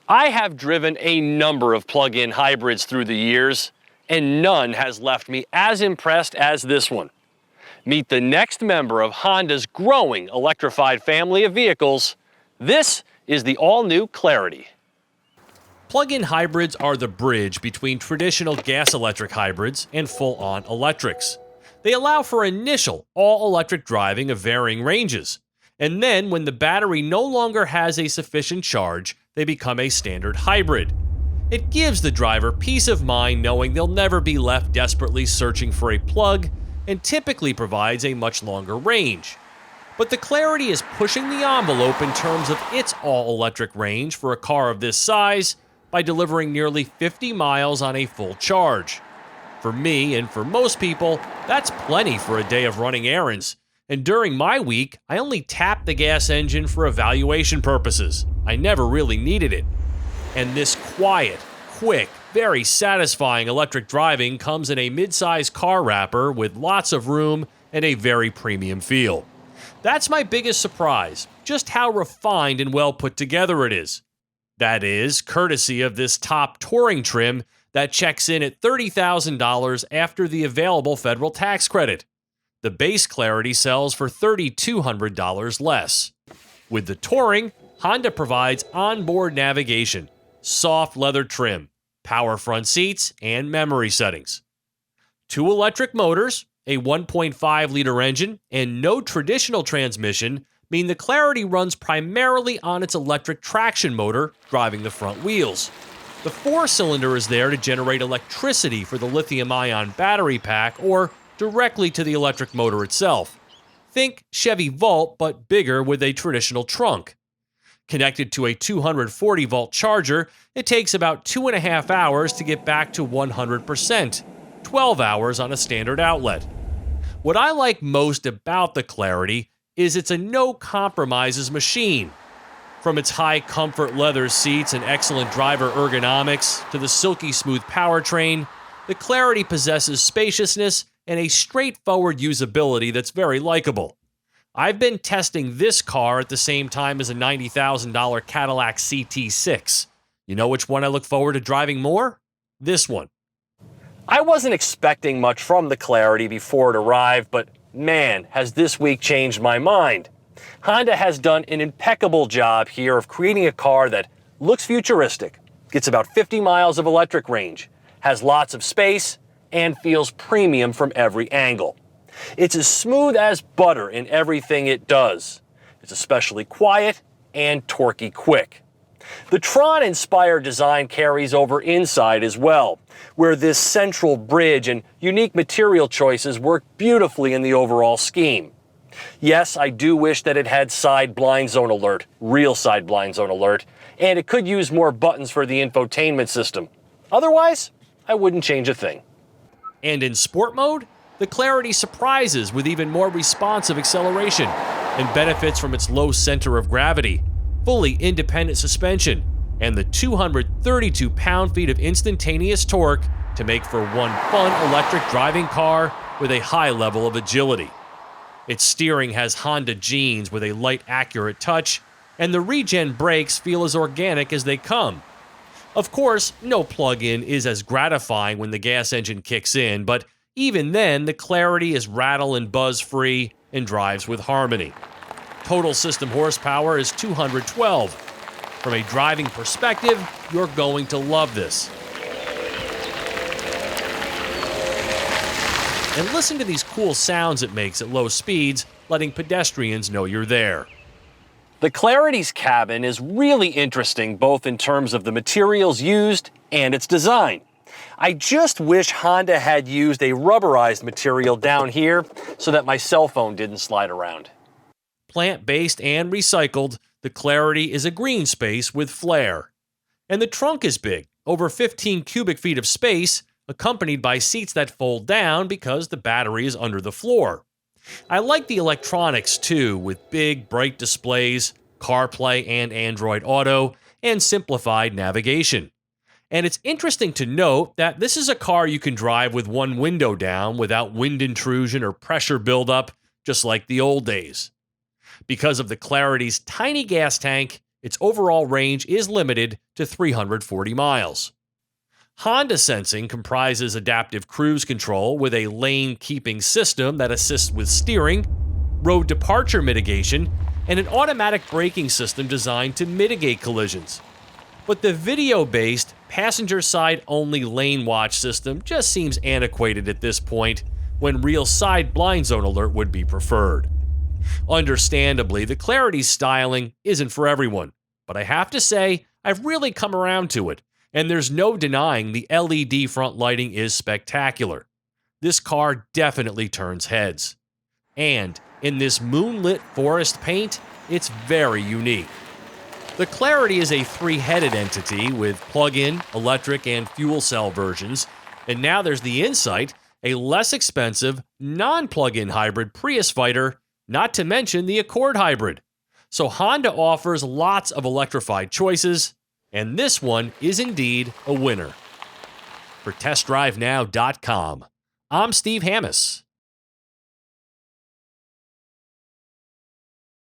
I have driven a number of plug-in hybrids through the years, and none has left me as impressed as this one. Meet the next member of Honda's growing electrified family of vehicles. This is the all-new Clarity. Plug-in hybrids are the bridge between traditional gas-electric hybrids and full-on electrics. They allow for initial all-electric driving of varying ranges, and then when the battery no longer has a sufficient charge, they become a standard hybrid. It gives the driver peace of mind knowing they'll never be left desperately searching for a plug, and typically provides a much longer range. But the Clarity is pushing the envelope in terms of its all-electric range for a car of this size by delivering nearly 50 miles on a full charge. For me and for most people, that's plenty for a day of running errands. And during my week, I only tapped the gas engine for evaluation purposes. I never really needed it. And this quiet, quick, very satisfying electric driving comes in a mid-size car wrapper with lots of room and a very premium feel. That's my biggest surprise, just how refined and well put together it is. That is, courtesy of this top touring trim that checks in at $30,000 after the available federal tax credit. The base Clarity sells for $3,200 less. With the Touring, Honda provides onboard navigation, soft leather trim, power front seats, and memory settings. 2 electric motors, a 1.5-liter engine, and no traditional transmission mean the Clarity runs primarily on its electric traction motor driving the front wheels. The 4-cylinder is there to generate electricity for the lithium-ion battery pack or directly to the electric motor itself. Think Chevy Volt, but bigger with a traditional trunk. Connected to a 240-volt charger, it takes about 2.5 hours to get back to 100%, 12 hours on a standard outlet. What I like most about the Clarity is it's a no-compromises machine. From its high-comfort leather seats and excellent driver ergonomics to the silky smooth powertrain, the Clarity possesses spaciousness and a straightforward usability that's very likable. I've been testing this car at the same time as a $90,000 Cadillac CT6. You know which one I look forward to driving more? This one. I wasn't expecting much from the Clarity before it arrived, but man, has this week changed my mind. Honda has done an impeccable job here of creating a car that looks futuristic, gets about 50 miles of electric range, has lots of space, and feels premium from every angle. It's as smooth as butter in everything it does. It's especially quiet and torquey quick. The Tron-inspired design carries over inside as well, where this central bridge and unique material choices work beautifully in the overall scheme. Yes, I do wish that it had side blind zone alert, real side blind zone alert, and it could use more buttons for the infotainment system. Otherwise, I wouldn't change a thing. And in sport mode, the Clarity surprises with even more responsive acceleration and benefits from its low center of gravity, fully independent suspension, and the 232 pound-feet of instantaneous torque to make for one fun electric driving car with a high level of agility. Its steering has Honda genes with a light, accurate touch, and the regen brakes feel as organic as they come. Of course, no plug-in is as gratifying when the gas engine kicks in, but even then, the Clarity is rattle and buzz-free and drives with harmony. Total system horsepower is 212. From a driving perspective, you're going to love this. And listen to these cool sounds it makes at low speeds, letting pedestrians know you're there. The Clarity's cabin is really interesting both in terms of the materials used and its design. I just wish Honda had used a rubberized material down here so that my cell phone didn't slide around. Plant-based and recycled, the Clarity is a green space with flair. And the trunk is big, over 15 cubic feet of space, accompanied by seats that fold down because the battery is under the floor. I like the electronics too, with big, bright displays, CarPlay and Android Auto, and simplified navigation. And it's interesting to note that this is a car you can drive with one window down without wind intrusion or pressure buildup, just like the old days. Because of the Clarity's tiny gas tank, its overall range is limited to 340 miles. Honda Sensing comprises adaptive cruise control with a lane-keeping system that assists with steering, road departure mitigation, and an automatic braking system designed to mitigate collisions. But the video-based, passenger-side-only lane watch system just seems antiquated at this point, when real side blind zone alert would be preferred. Understandably, the Clarity styling isn't for everyone, but I have to say, I've really come around to it, and there's no denying the LED front lighting is spectacular. This car definitely turns heads. And in this moonlit forest paint, it's very unique. The Clarity is a three-headed entity with plug-in, electric, and fuel cell versions, and now there's the Insight, a less expensive, non-plug-in hybrid Prius fighter, not to mention the Accord hybrid. So Honda offers lots of electrified choices, and this one is indeed a winner. For TestDriveNow.com, I'm Steve Hammis.